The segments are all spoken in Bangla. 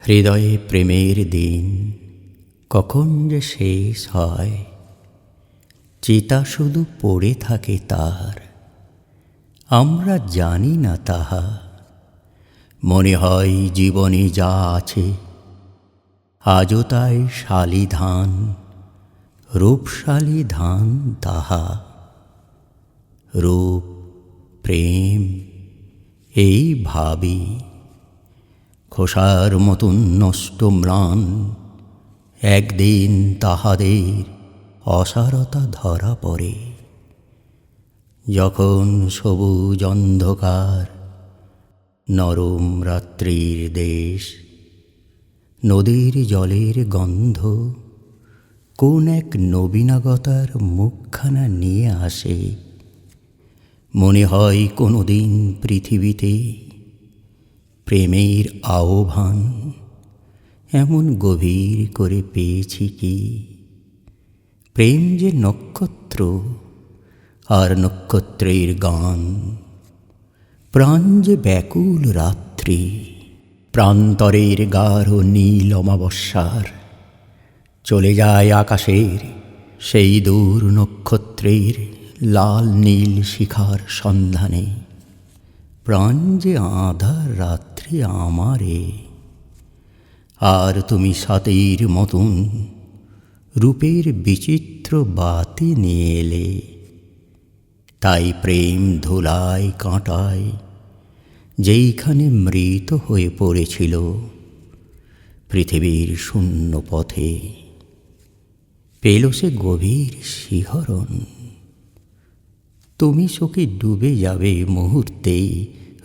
হৃদয়ে প্রেমের দিন কখন যে শেষ হয়, চিতা শুধু পড়ে থাকে তার, আমরা জানি না তাহা। মনে হয় জীবনে যা আছে আজও তাই শালি ধান, রূপশালী ধান তাহা। রূপ প্রেম এই ভাবি, খোসার মতন নষ্ট ম্লান, একদিন তাহাদের অসারতা ধরা পড়ে। যখন সবুজ অন্ধকার নরম রাত্রির দেশ, নদীর জলের গন্ধ কোন এক নবীনাগতার মুখখানা নিয়ে আসে। মনে হয় কোনোদিন পৃথিবীতে প্রেমের আহ্বান এমন গভীর করে পেয়েছি কি। প্রেম যে নক্ষত্র আর নক্ষত্রের গান, প্রাণ যে ব্যাকুল রাত্রি, প্রান্তরের গাঢ় নীল অমাবস্যার চলে যায় আকাশের সেই দূর নক্ষত্রের লাল নীল শিখার সন্ধানে। প্রাণ যে আঁধার রাত্রি আমারে, আর তুমি সাথীর মতন রূপের বিচিত্র বাতি নিয়ে এলে। তাই প্রেম ধুলায় কাঁটায় যেইখানে মৃত হয়ে পড়েছিল পৃথিবীর শূন্য পথে, পেল সে গভীর শিহরণ। তুমি শোকে ডুবে যাবে মুহূর্তেই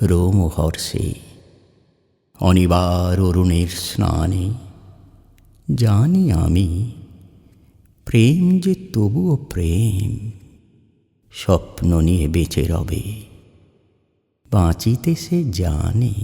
রোমহর্ষে, অনিবার অরুণের স্নানে। জানি আমি প্রেম যে তবুও প্রেম, স্বপ্ন নিয়ে বেঁচে রবে, বাঁচিতে সে জানে।